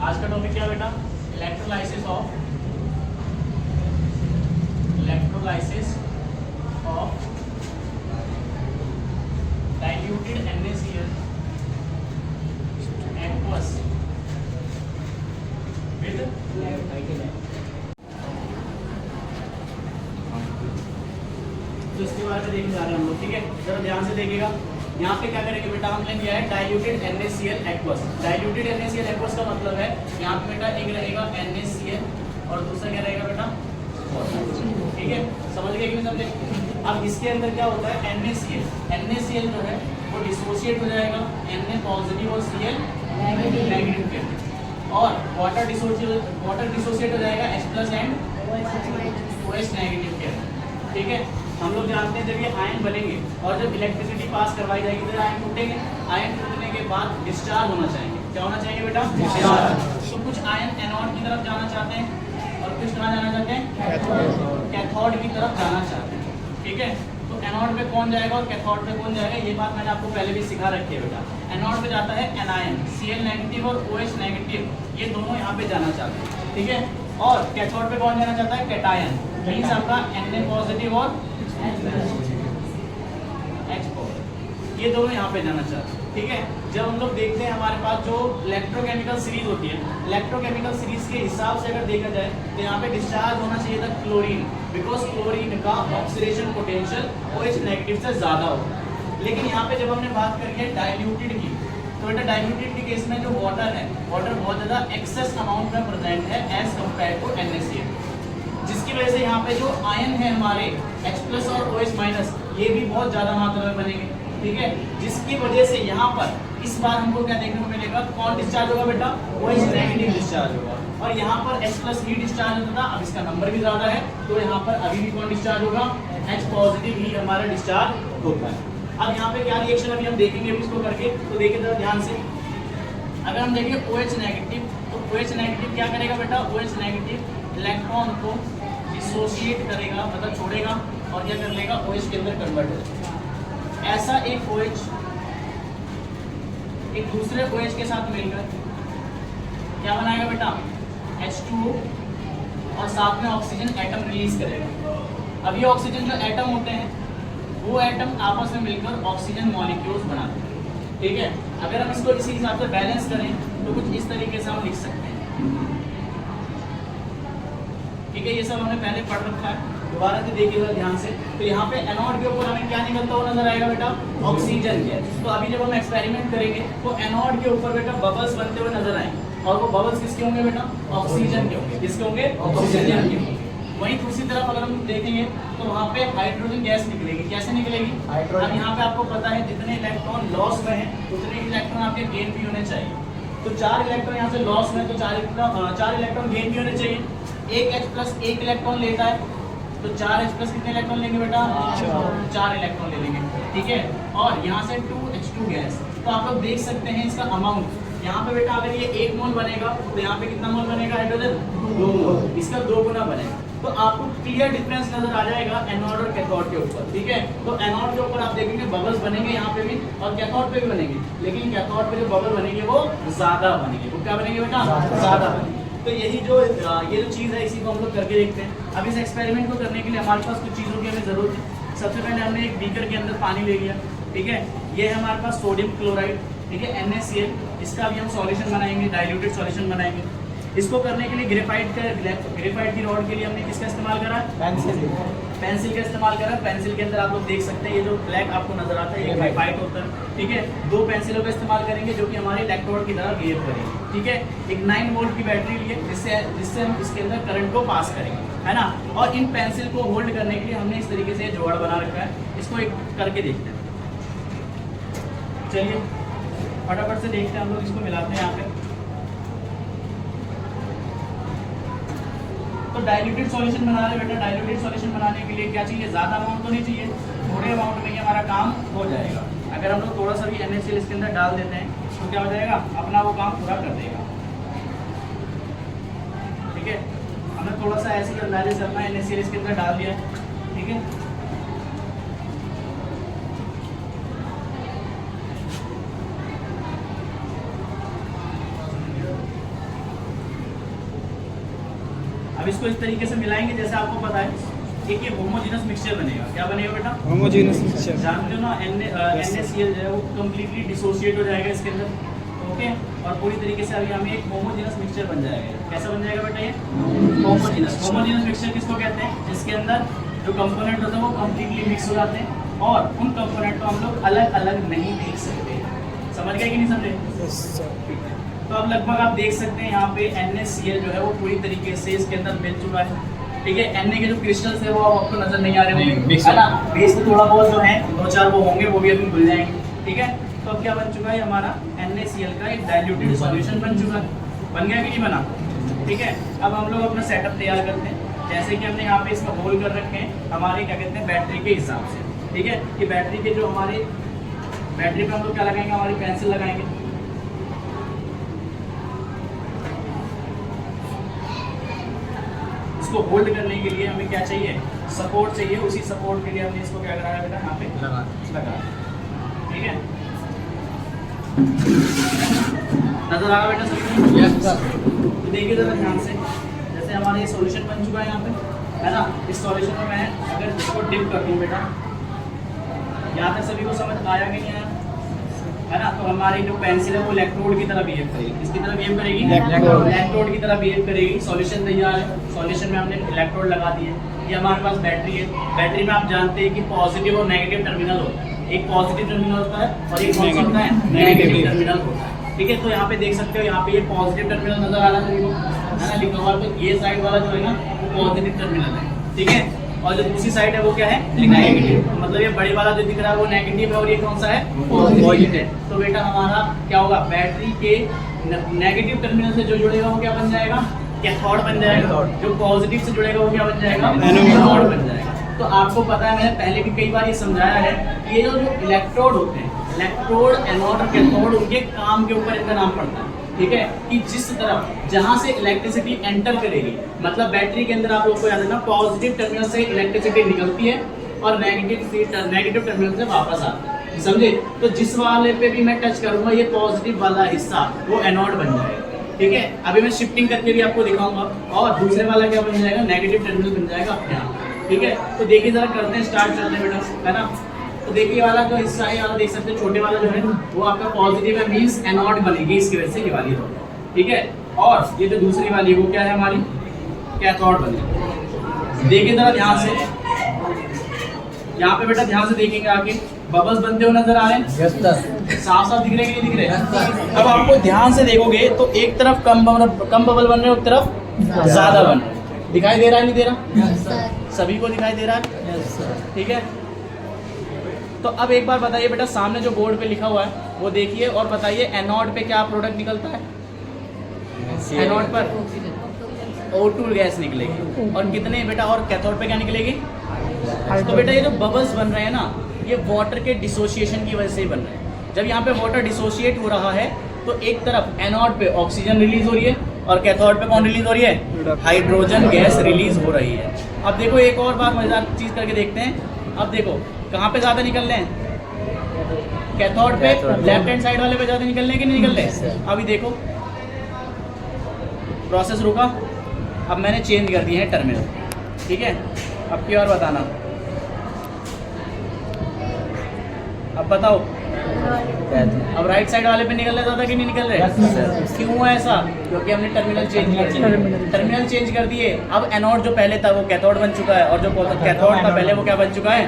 आज का टॉपिक क्या बेटा? Electrolysis of diluted NaCl aqueous with तो इसके बारे में देखने जा रहे हैं हम लोग, ठीक है। जरा ध्यान से देखिएगा, यहाँ पे क्या करेंगे बेटा, हमने दिया है diluted NaCl aqueous। Diluted NaCl aqueous का मतलब है यहाँ पे बेटा एक रहेगा NaCl और दूसरा क्या रहेगा बेटा, ठीक है। समझ गए कि नहीं समझे? अब इसके अंदर क्या होता है, NaCl जो है वो डिसोशिएट हो जाएगा Na पॉजिटिव और Cl नेगेटिव के, और वाटर डिसोशिएट हो जाएगा H+ एंड OH नेगेटिव के, ठीक है। हम लोग जानते हैं जब ये आयन बनेंगे और जब इलेक्ट्रिसिटी पास करवाई जाएगी तो आयन टूटेंगे। आयन टूटने के बाद डिस्चार्ज होना चाहिए। क्या होना चाहिए बेटा? डिस्चार्ज। तो कुछ आयन एनोड की तरफ जाना चाहते हैं और कुछ कहाँ जाना चाहते हैं, कैथोड की तरफ जाना चाहते हैं, ठीक है। तो एनोड पे कौन जाएगा और कैथोड पे कौन जाएगा, ये बात मैंने आपको पहले भी सिखा रखी है बेटा। एनोड पे जाता है एनायन, Cl नेगेटिव और OH नेगेटिव, ये दोनों यहाँ पे जाना चाहते हैं, ठीक है। और कैथोड पे कौन जाना चाहता है, कैटायन, मींस आपका Na पॉजिटिव और H पॉजिटिव, ये दोनों यहाँ पे जाना चाहते हैं, ठीक है। जब हम लोग देखते हैं हमारे पास जो इलेक्ट्रोकेमिकल सीरीज होती है, इलेक्ट्रोकेमिकल सीरीज के हिसाब से अगर देखा जाए तो यहाँ पे डिस्चार्ज होना चाहिए था क्लोरीन, बिकॉज क्लोरीन का ऑक्सीडेशन पोटेंशियल OH नेगेटिव से ज्यादा होता है। लेकिन यहाँ पे जब हमने बात करी है डाइल्यूटेड की, तो बेटा डाइल्यूटेड के केस में जो वाटर है, वाटर बहुत ज्यादा एक्सेस अमाउंट में प्रेजेंट है एज कम्पेयर टू NaCl, जिसकी वजह से यहाँ पे जो आयन है हमारे H+ और OH-, ये भी बहुत ज्यादा मात्रा में बनेंगे, ठीक है। जिसकी वजह से यहाँ पर इस बार हमको क्या देखने को मिलेगा, कौन डिस्चार्ज होगा बेटा, OH नेगेटिव डिस्चार्ज होगा। और यहाँ पर H+ ही डिस्चार्ज होता था, अब इसका नंबर भी ज्यादा है तो यहाँ पर अभी भी कौन डिस्चार्ज होगा, H पॉजिटिव ही हमारा डिस्चार्ज होता है। अब यहाँ पे क्या रिएक्शन अभी हम देखेंगे अभी इसको करके, तो देखिए जरा ध्यान से। अगर हम देखें OH नेगेटिव, तो OH नेगेटिव क्या करेगा बेटा, OH नेगेटिव इलेक्ट्रॉन को डिसोशिएट करेगा, मतलब छोड़ेगा और क्या कर लेगा, OH के अंदर कन्वर्ट हो जाएगा। ऐसा एक OH एक दूसरे OH के साथ मिलकर क्या बनाएगा बेटा, H2O, और साथ में ऑक्सीजन एटम रिलीज करेगा। अब ये ऑक्सीजन जो एटम होते हैं वो एटम आपस में मिलकर ऑक्सीजन मॉलिक्यूल्स बनाते हैं, ठीक है। अगर हम इसको इसी हिसाब से बैलेंस करें तो कुछ इस तरीके से हम लिख सकते हैं, ठीक है। ये सब हमने पहले पढ़ रखा है, दोबारा से देखिएगा ध्यान से। तो यहाँ पे एनोड के ऊपर हमें क्या निकलता हुआ नजर आएगा बेटा, ऑक्सीजन गैस। तो अभी जब हम एक्सपेरिमेंट करेंगे तो एनोड के ऊपर बेटा बबल्स बनते हुए नजर आएंगे, और वो बबल्स किसके होंगे बेटा, ऑक्सीजन के होंगे। किसके होंगे, ऑक्सीजन के होंगे। वहीं दूसरी तरफ अगर हम देखेंगे तो वहाँ पे हाइड्रोजन गैस निकलेगी। कैसे निकलेगी, अब यहाँ पे आपको पता है जितने इलेक्ट्रॉन लॉस में है उतने इलेक्ट्रॉन आपके गेन भी होने चाहिए। तो 4 इलेक्ट्रॉन यहाँ से लॉस में, तो 4 इलेक्ट्रॉन गेन भी होने चाहिए। एक H+ एक इलेक्ट्रॉन लेता है, तो 4 H+ कितने इलेक्ट्रॉन लेंगे बेटा, 4 इलेक्ट्रॉन ले लेंगे, ठीक है। और यहाँ से 2H2 गैस। तो आप लोग देख सकते हैं इसका अमाउंट, यहाँ पे बेटा अगर ये 1 मोल बनेगा तो यहाँ पे कितना मोल बनेगा हाइड्रोजन, 2 मोल, इसका 2 गुना बनेगा। तो आपको क्लियर डिफरेंस नजर आ जाएगा एनोड और कैथोड के ऊपर, ठीक है। तो एनोड के ऊपर आप देखेंगे बबल्स बनेंगे यहाँ पे भी, और कैथोड पे भी बनेंगे, लेकिन कैथोड पे जो बबल बनेंगे वो ज्यादा बनेंगे। वो क्या बनेंगे बेटा, ज्यादा बनेंगे। तो यही जो ये जो चीज़ है इसी को हम लोग करके देखते हैं। अब इस एक्सपेरिमेंट को करने के लिए हमारे पास कुछ चीज़ों की हमें ज़रूरत है। सबसे पहले हमने एक बीकर के अंदर पानी ले लिया, ठीक है। ये है हमारे पास सोडियम क्लोराइड, ठीक है, NaCl। इसका भी हम सॉल्यूशन बनाएंगे, डाइल्यूटेड सॉल्यूशन बनाएंगे। इसको करने के लिए ग्रेफाइट की रॉड के लिए हमने किसका इस्तेमाल करा, पेंसिल का इस्तेमाल करा। पेंसिल के अंदर आप लोग देख सकते हैं ये जो ब्लैक आपको नजर आता है ये ग्रेफाइट होता है, ठीक है। 2 पेंसिलों का इस्तेमाल करेंगे जो कि हमारे इलेक्ट्रोड की तरह बिहेव करेंगे, ठीक है। एक 9 वोल्ट की बैटरी लिए जिससे हम इसके अंदर करंट को पास करेंगे, है ना। और इन पेंसिल को होल्ड करने के लिए हमने इस तरीके से जोड़ बना रखा है। इसको एक करके देखते हैं, चलिए फटाफट से देखते हैं। हम लोग इसको मिलाते हैं यहाँ पे। तो डाइल्यूटेड सॉल्यूशन बना रहे बेटा। डाइल्यूटेड सॉल्यूशन बनाने के लिए क्या चाहिए, ज़्यादा अमाउंट तो नहीं चाहिए, थोड़े अमाउंट में ही हमारा काम हो जाएगा। अगर हम लोग थोड़ा सा भी NaCl इसके अंदर डाल देते हैं तो क्या हो जाएगा, अपना वो काम पूरा कर देगा, ठीक है। हमें थोड़ा सा ऐसे ही अंदाजे से अपना NaCl इसके अंदर डाल दिया, ठीक है। अब इसको इस तरीके से मिलाएंगे जैसे आपको पता है एक ये होमोजेनस मिक्सचर बनेगा। क्या बनेगा बेटा? Homogeneous mixture. जानते हो ना NaCl जो है वो कम्प्लीटली डिसोशिएट हो जाएगा इसके अंदर, ओके, और पूरी तरीके से अभी हमें एक होमोजेनस मिक्सचर बन जाएगा। कैसा बन जाएगा बेटा? ये होमोजेनस मिक्सचर किसको कहते हैं? जिसके अंदर जो कंपोनेंट होते हैं वो कम्प्लीटली मिक्स हो जाते हैं और उन कंपोनेंट को हम लोग अलग अलग नहीं देख सकते। समझ गए कि नहीं समझे? तो अब लगभग आप देख सकते हैं यहाँ पे NaCl जो है वो पूरी तरीके से इसके अंदर मिल चुका है। ठीक है, Na के जो क्रिस्टल्स है वो आपको नजर नहीं आ रहे होंगे, है ना? बेस में थोड़ा बहुत जो है 2-4 वो होंगे, वो भी अभी भूल जाएंगे। ठीक है, तो अब क्या बन चुका है हमारा NaCl का एक डाइल्यूटेड सॉल्यूशन बन चुका है। बन गया कि नहीं बना? ठीक है, अब हम लोग अपना सेटअप तैयार करते हैं। जैसे कि हमने यहाँ पे इसका होल कर रखे हैं हमारे क्या कहते हैं बैटरी के हिसाब से। ठीक है, कि बैटरी के जो हमारे बैटरी पे हम लोग क्या लगाएंगे? हमारी पेंसिल लगाएंगे। इसको होल्ड करने के लिए हमें क्या चाहिए? सपोर्ट चाहिए। उसी सपोर्ट के लिए हमने इसको क्या कराया बेटा? यहाँ पे लगा। ठीक है, नजर आ रहा बेटा सभी? Yes sir. तो देखिए जरा ध्यान से, जैसे हमारा ये सॉल्यूशन बन चुका है यहाँ पे, है ना? इस सॉल्यूशन में मैं अगर इसको डिप कर दूँ बेटा, यहाँ तक सभी को समझ आया कि नहीं आया? है ना? तो हमारी जो पेंसिल है वो इलेक्ट्रोड की तरह बिहेव करेगी। किसकी तरह बिहेव करेगी? इलेक्ट्रोड की तरह बिहेव करेगी। सॉल्यूशन तैयार है, सॉल्यूशन में हमने इलेक्ट्रोड लगा दिए। ये हमारे पास बैटरी है। बैटरी में आप जानते हैं कि पॉजिटिव और नेगेटिव टर्मिनल होता है। एक पॉजिटिव टर्मिनल होता है और एक कौन सा होता है? नेगेटिव टर्मिनल होता है। ठीक है, तो यहाँ पे देख सकते हो, यहाँ पे ये पॉजिटिव टर्मिनल नजर आ रहा है ना लिखा हुआ। तो ये साइड वाला जो है ना वो पॉजिटिव टर्मिनल है। ठीक है, और जो दूसरी साइड है वो क्या है? नेगेटिव। मतलब ये बड़े वाला जो दिख रहा है वो नेगेटिव है और ये कौन सा है? पॉजिटिव। तो बेटा हमारा क्या होगा? बैटरी के नेगेटिव टर्मिनल से जो जुड़ेगा वो क्या बन जाएगा? कैथोड बन जाएगा। जो पॉजिटिव से जुड़ेगा वो क्या बन जाएगा? एनोड बन जाएगा। तो आपको पता है, मैंने पहले भी कई बार ये समझाया है, ये जो इलेक्ट्रोड होते हैं, इलेक्ट्रोड, एनोड और कैथोड, उनके काम के ऊपर इनका नाम पड़ता है। ठीक है, कि जिस तरफ जहां से इलेक्ट्रिसिटी एंटर करेगी, मतलब बैटरी के अंदर आप लोग को याद रखना पॉजिटिव टर्मिनल से इलेक्ट्रिसिटी निकलती है और नेगेटिव टर्मिनल से वापस आती है। समझे? तो जिस वाले पे भी मैं टच करूंगा ये पॉजिटिव वाला हिस्सा वो एनोड बन जाएगा। ठीक है, अभी मैं शिफ्टिंग करके भी आपको दिखाऊंगा और दूसरे वाला क्या बन जाएगा? नेगेटिव टर्मिनल बन जाएगा अपने आप। ठीक है, तो देखिए जरा करते हैं, स्टार्ट करते हैं बेटा, है ना? तो देखिए वाला जो हिस्सा है वाला देख सकते हैं, छोटे वाला जो है वो आपका पॉजिटिव है, मींस एनोड बनेगी इसकी वजह से ये वाली हो। ठीक है, और ये जो दूसरी वाली वो क्या है? हमारी कैथोड बनेगी। देखिए जरा ध्यान से, यहाँ पे बेटा ध्यान से देखेंगे आगे बबल्स बनते हुए नजर आ रहे हैं? Yes sir. साफ साफ दिख रहे हैं कि नहीं दिख रहे? अब आपको ध्यान से देखोगे तो एक तरफ कम बबल बन रहे हैं, एक तरफ ज्यादा बन रहे हैं। दिखाई दे रहा है नहीं दे रहा? Yes sir. सभी को दिखाई दे रहा है? Yes sir. ठीक है, तो अब एक बार बताइए बेटा, सामने जो बोर्ड पे लिखा हुआ है वो देखिए और बताइए एनोड पे क्या प्रोडक्ट निकलता है? एनोड पर O2 गैस निकलेगी। और कितने बेटा? और कैथोड पे क्या निकलेगी? तो बेटा ये जो बबल्स बन रहे हैं ना, ये वाटर के डिसोसिएशन की वजह से ही बन रहे हैं। जब यहाँ पे वाटर डिसोसिएट हो रहा है तो एक तरफ एनोड पे ऑक्सीजन रिलीज हो रही है और कैथोड पे कौन रिलीज हो रही है? हाइड्रोजन गैस रिलीज हो रही है। अब देखो एक और बार मजेदार चीज करके देखते हैं। अब देखो कहाँ पे ज्यादा निकल रहे हैं? कैथोड पे, लेफ्ट हैंड साइड वाले पे ज्यादा निकल रहे हैं कि नहीं निकल रहे? अभी देखो प्रोसेस रुका, अब मैंने चेंज कर दिए हैं टर्मिनल। ठीक है, अब की और बताना, अब बताओ अब राइट साइड वाले पे निकल रहे ज़्यादा कि नहीं निकल रहे? क्यों है ऐसा? क्योंकि हमने टर्मिनल चेंज कर दिए। टर्मिनल चेंज कर दिए, अब एनोड जो पहले था वो कैथोड बन चुका है और जो कैथोड था पहले वो क्या बन चुका है?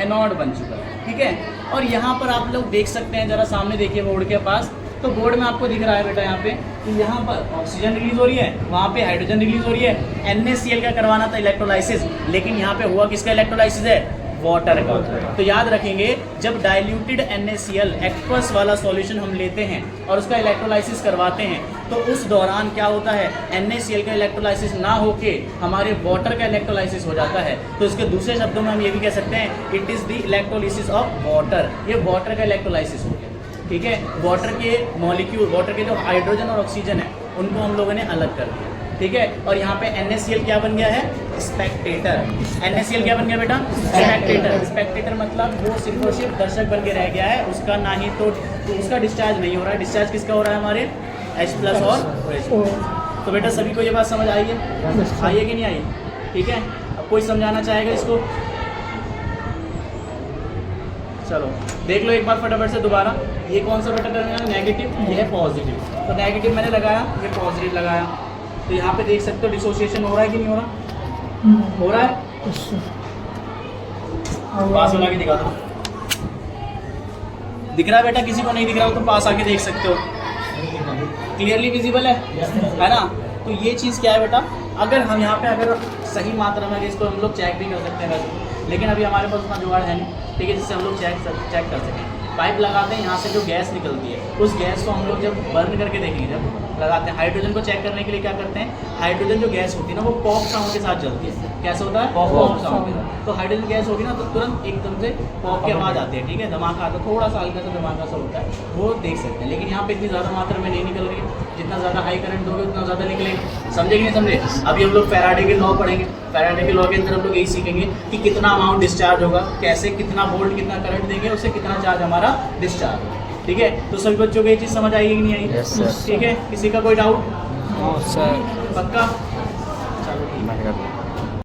एनोड बन चुका है। ठीक है, और यहाँ पर आप लोग देख सकते हैं, जरा सामने देखिए बोर्ड के पास, तो बोर्ड में आपको दिख रहा है बेटा यहाँ पे कि यहाँ पर ऑक्सीजन रिलीज हो रही है, वहाँ पे हाइड्रोजन रिलीज हो रही है। NaCl का करवाना था इलेक्ट्रोलाइसिस, लेकिन यहाँ पे हुआ किसका इलेक्ट्रोलाइसिस है? वाटर का। तो याद रखेंगे, जब डाइल्यूटेड NaCl एक्वस वाला सॉल्यूशन हम लेते हैं और उसका इलेक्ट्रोलाइसिस करवाते हैं तो उस दौरान क्या होता है? NaCl का इलेक्ट्रोलाइसिस ना होके हमारे वाटर का इलेक्ट्रोलाइसिस हो जाता है। तो इसके दूसरे शब्दों में हम ये भी कह सकते हैं, it is the electrolysis of water. ये वाटर का इलेक्ट्रोलाइसिस हो गया। ठीक है, वाटर के मॉलिक्यूल, वाटर के जो हाइड्रोजन और ऑक्सीजन है उनको हम लोगों ने अलग कर दिया। ठीक है, और यहाँ पे NaCl क्या बन गया है? स्पेक्टेटर। NaCl क्या बन गया बेटा? स्पेक्टेटर। स्पेक्टेटर मतलब वो सिर्फ और सिर्फ दर्शक बन के रह गया है, उसका ना ही तो उसका डिस्चार्ज नहीं हो रहा है। डिस्चार्ज किसका हो रहा है? हमारे H+ और तो बेटा सभी को ये बात समझ आई है, आई है कि नहीं आई? ठीक है, अब कोई समझाना चाहेगा इसको? चलो देख लो एक बार फटाफट से दोबारा। ये कौन सा बेटा टर्मिनल? नेगेटिव, ये है पॉजिटिव। तो नेगेटिव मैंने लगाया, ये पॉजिटिव लगाया, तो यहाँ पे देख सकते हो डिसोसिएशन हो रहा है कि नहीं हो रहा? हो रहा है। पास बना के दिखा दो। दिख रहा है बेटा? किसी को नहीं दिख रहा हो तो पास आके देख सकते हो। क्लियरली विजिबल है ना? तो ये चीज़ क्या है बेटा, अगर हम यहाँ पे अगर सही मात्रा में इसको हम लोग चेक भी कर सकते हैं वैसे, लेकिन अभी हमारे पास उतना जुगाड़ है नहीं, ठीक है, जिससे हम लोग चेक कर सकें। पाइप लगाते हैं, यहाँ से जो गैस निकलती है उस गैस को हम लोग जब बर्न करके देखेंगे, जब लगाते हैं हाइड्रोजन को चेक करने के लिए क्या करते हैं, हाइड्रोजन जो गैस होती है ना वो पॉप साउंड के साथ जलती है। कैसे होता है? पॉप साउंड के साथ। तो हाइड्रोजन गैस होगी ना तो तुरंत एकदम से पॉप की आवाज़ आती है, ठीक है, धमाका आता है, थोड़ा सा हल्का सा धमाका सा होता है, वो देख सकते हैं। लेकिन यहाँ पे इतनी ज़्यादा मात्रा में नहीं निकल रही है, जितना ज़्यादा हाई करंट दोगे उतना ज़्यादा निकलेगा। समझे कि नहीं समझे? अभी हम लोग फैराडे के लॉ पढ़ेंगे, फैराडे के लॉ के अंदर हम लोग यही सीखेंगे कि कितना अमाउंट डिस्चार्ज होगा, कैसे कितना वोल्ट कितना करंट देंगे, उससे कितना चार्ज हमारा डिस्चार्ज होगा। ठीक है, तो सभी बच्चों को ये चीज़ समझ आएगी कि नहीं आई? Yes, sir. ठीक है, किसी का कोई डाउट? No sir. पक्का? चलो ठीक है।